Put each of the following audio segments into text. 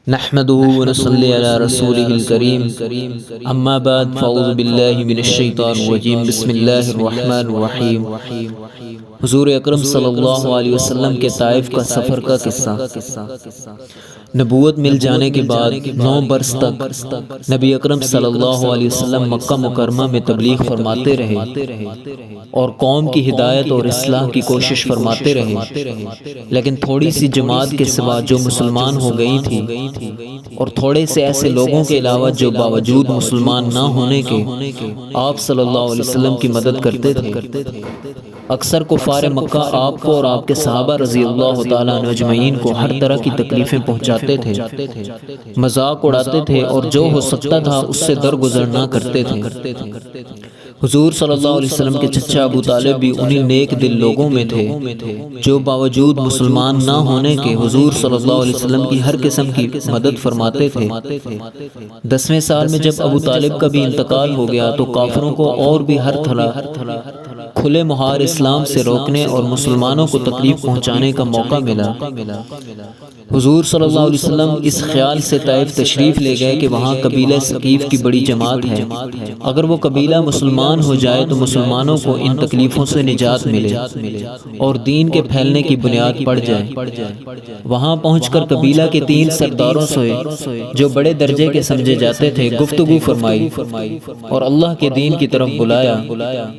نحمده ونصلي على رسوله الكريم اما بعد فاعوذ بالله من الشیطان الرجیم بسم اللہ الرحمن الرحیم۔ حضور اکرم صلی اللہ علیہ وسلم کے طائف کا سفر کا قصہ۔ نبوت مل جانے کے بعد 9 برس تک نبی اکرم صلی اللہ علیہ وسلم مکہ مکرمہ میں تبلیغ فرماتے رہے اور قوم کی ہدایت اور اصلاح کی کوشش فرماتے رہے، لیکن تھوڑی سی جماعت کے سوا جو مسلمان ہو گئی تھی اور تھوڑے سے ایسے لوگوں کے علاوہ جو باوجود مسلمان نہ ہونے کے آپ صلی اللہ علیہ وسلم کی مدد کرتے تھے، اکثر کفار مکہ آپ کو اور آپ کے صحابہ رضی اللہ تعالیٰ عنہ اجمعین کو ہر طرح کی تکلیفیں پہنچاتے تھے، مذاق اڑاتے تھے اور جو ہو سکتا تھا اس سے درگزر نہ کرتے تھے۔ حضور صلی اللہ علیہ وسلم کے چچا ابو طالب بھی انہی نیک دل لوگوں میں تھے جو باوجود مسلمان نہ ہونے کے حضور صلی اللہ علیہ وسلم کی ہر قسم کی مدد فرماتے تھے۔ 10ویں سال میں جب ابو طالب کا بھی انتقال ہو گیا تو کافروں کو اور بھی ہر طرح کھلے مہار اسلام سے روکنے اور مسلمانوں کو تکلیف پہنچانے کا موقع ملا۔ حضور صلی اللہ علیہ وسلم اس خیال سے طائف تشریف لے گئے کہ وہاں قبیلہ ثقیف کی بڑی جماعت ہے، اگر وہ قبیلہ مسلمان ہو جائے تو مسلمانوں کو ان تکلیفوں سے نجات ملے اور دین کے پھیلنے کی بنیاد پڑ جائے۔ وہاں پہنچ کر قبیلہ کے 3 سرداروں سے جو بڑے درجے کے سمجھے جاتے تھے گفتگو فرمائی اور اللہ کے دین کی طرف بلایا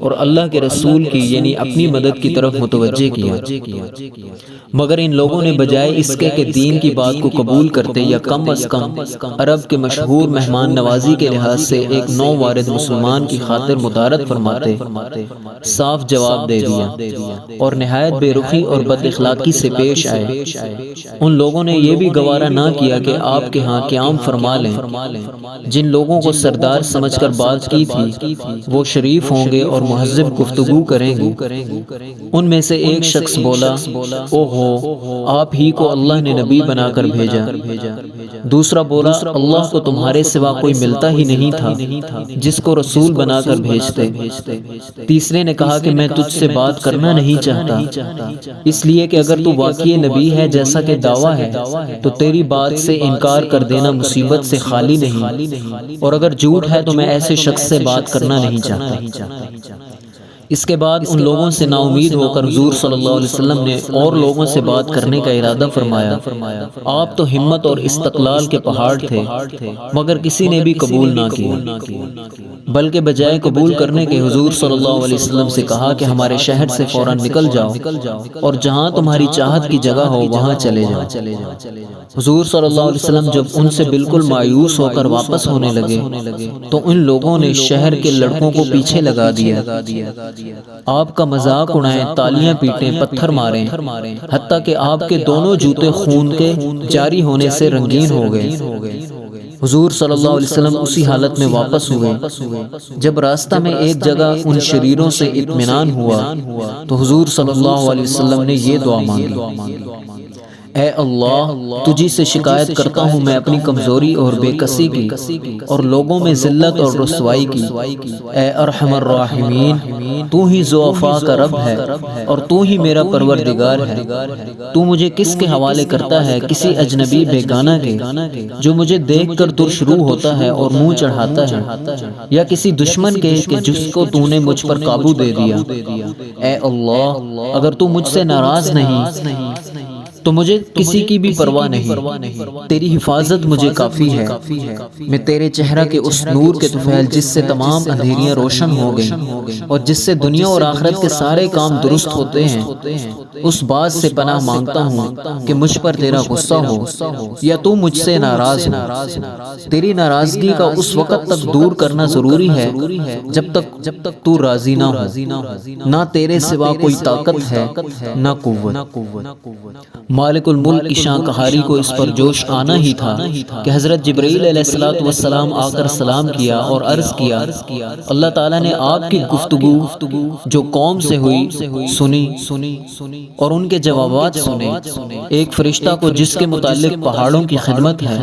اور اللہ کے رسول کی یعنی اپنی مدد کی طرف متوجہ کیا، مگر ان لوگوں نے بجائے اس کے کہ دین کی بات کو قبول کرتے یا کم از کم عرب کے مشہور مہمان نوازی کے لحاظ سے ایک نو وارد مسلمان کی خاطر مدارت فرماتے، صاف جواب دے دیا اور نہایت بے رخی اور بد اخلاقی سے پیش آئے۔ ان لوگوں نے یہ بھی گوارا نہ کیا کہ آپ کے ہاں قیام فرما لیں۔ جن لوگوں کو سردار سمجھ کر بات کی تھی وہ شریف ہوں گے اور مہذب گفتگو کریں گے۔ ان میں سے ایک شخص بولا، اوہو، آپ ہی کو اللہ نے نبی بنا کر بھیجا۔ دوسرا بولا، اللہ کو تمہارے سوا کوئی ملتا ہی نہیں تھا جس کو رسول بنا کر بھیجتے۔ تیسرے نے کہا کہ میں تجھ سے بات کرنا نہیں چاہتا، اس لیے کہ اگر تو واقعی نبی ہے جیسا کہ دعویٰ ہے تو تیری بات سے انکار کر دینا مصیبت سے خالی نہیں، اور اگر جھوٹ ہے تو میں ایسے شخص سے بات کرنا نہیں چاہتا۔ اس کے بعد ان لوگوں سے نا امید ہو کر حضور صلی اللہ علیہ وسلم نے اور لوگوں سے بات کرنے کا ارادہ فرمایا۔ آپ تو ہمت اور استقلال کے پہاڑ تھے، مگر کسی نے بھی قبول نہ کیا، بلکہ بجائے قبول کرنے کے حضور صلی اللہ علیہ وسلم سے کہا کہ ہمارے شہر سے فوراً نکل جاؤ اور جہاں تمہاری چاہت کی جگہ ہو وہاں چلے جاؤ۔ حضور صلی اللہ علیہ وسلم جب ان سے بالکل مایوس ہو کر واپس ہونے لگے تو ان لوگوں نے شہر کے لڑکوں کو پیچھے لگا دیا، آپ کا مذاق اڑائیں، تالیاں پیٹیں، پتھر ماریں، حتیٰ کہ آپ کے دونوں جوتے خون کے جاری ہونے سے رنگین ہو گئے۔ حضور صلی اللہ علیہ وسلم اسی حالت میں واپس ہوئے۔ جب راستہ میں ایک جگہ ان شریروں سے اطمینان ہوا تو حضور صلی اللہ علیہ وسلم نے یہ دعا مانگی، اے اللہ، تجھی سے شکایت کرتا ہوں میں اپنی کمزوری اور بے کسی کی اور لوگوں میں ذلت اور رسوائی کی۔ اے ارحم الراحمین، تو ہی ضعفاء کا رب ہے اور تو ہی میرا پروردگار ہے۔ تو مجھے کس کے حوالے کرتا ہے؟ کسی اجنبی بیگانہ کے جو مجھے دیکھ کر ترشرو ہوتا ہے اور منہ چڑھاتا ہے، یا کسی دشمن کے کہ جس کو تو نے مجھ پر قابو دے دیا؟ اے اللہ، اگر تو مجھ سے ناراض نہیں تو مجھے کسی کی بھی پرواہ نہیں، تیری حفاظت مجھے کافی ہے۔ میں تیرے چہرہ کے اس نور کے طفیل جس سے تمام اندھیریاں روشن ہو گئیں اور جس سے دنیا اور آخرت کے سارے کام درست ہوتے ہیں، اس بات سے پناہ مانگتا ہوں کہ مجھ پر تیرا غصہ ہو یا تو مجھ سے ناراض ہو۔ تیری ناراضگی کا اس وقت تک دور کرنا ضروری ہے جب تک تو راضی نہ ہو۔ نہ تیرے سوا کوئی طاقت ہے نہ قوت۔ مالک الملک کی شان قہاری کو اس پر جوش آنا ہی تھا کہ حضرت جبرائیل علیہ السلام آ کر سلام کیا اور عرض کیا، اللہ تعالیٰ نے آپ کی گفتگو جو قوم سے ہوئی سنی اور ان کے جوابات سنے۔ ایک فرشتہ کو جس کے متعلق پہاڑوں کی خدمت ہے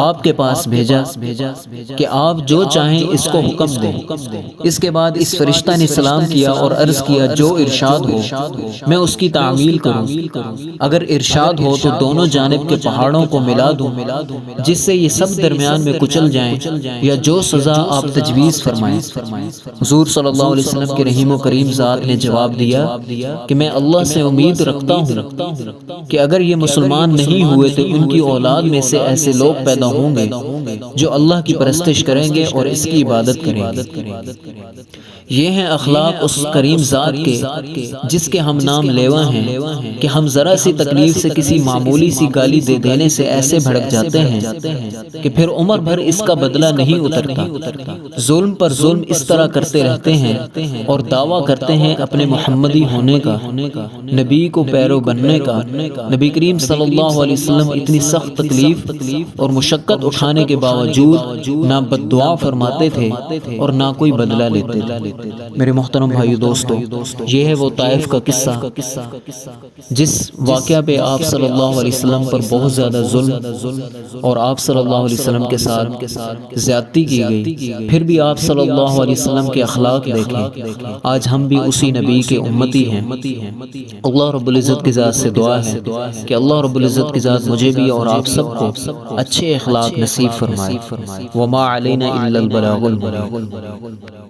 آپ کے پاس بھیجا کہ آپ جو چاہیں اس کو حکم دیں۔ اس کے بعد اس فرشتہ نے سلام کیا اور عرض کیا، جو ارشاد ہو میں اس کی تعمیل کروں، اگر ارشاد ہو تو دونوں جانب کے پہاڑوں کو ملا دوں جس سے یہ سب درمیان میں کچل جائیں، یا جو سزا آپ تجویز فرمائیں۔ حضور صلی اللہ علیہ وسلم کے رحیم و کریم ذات نے جواب دیا کہ میں اللہ سے امید رکھتا ہوں کہ اگر یہ مسلمان نہیں ہوئے تو ان کی اولاد میں سے ایسے لوگ پیدا ہوں گے جو اللہ کی پرستش کریں گے اور اس کی عبادت کریں گے۔ یہ ہیں اخلاق اس کریم ذات کے جس کے ہم نام لیوا ہیں کہ ہم ذرا سی تکلیف سے کسی معمولی سی گالی دے دینے سے ایسے بھڑک جاتے ہیں کہ پھر عمر بھر اس کا بدلہ نہیں اترتا۔ ظلم پر ظلم اس طرح کرتے رہتے ہیں اور دعویٰ کرتے ہیں اپنے محمدی ہونے کا، نبی کو پیرو بننے کا۔ نبی کریم صلی اللہ علیہ وسلم اتنی سخت تکلیف اور مشقت اٹھانے کے باوجود نہ بد دعا فرماتے تھے اور نہ کوئی بدلہ لیتے تھے۔ میرے محترم بھائیو دوستو، یہ ہے وہ طائف کا قصہ جس واقعہ پہ آپ صلی اللہ علیہ وسلم پر بہت زیادہ ظلم اور آپ صلی اللہ علیہ وسلم کے ساتھ زیادتی کی گئی، پھر بھی آپ صلی اللہ علیہ وسلم کے اخلاق دیکھیں۔ آج ہم بھی اسی نبی کے امتی ہیں۔ اللہ رب العزت کی ذات سے دعا ہے کہ اللہ رب العزت کی ذات مجھے بھی اور آپ سب کو اچھے اخلاق نصیب فرمائے۔ وما علینا الا البلاغ المبین۔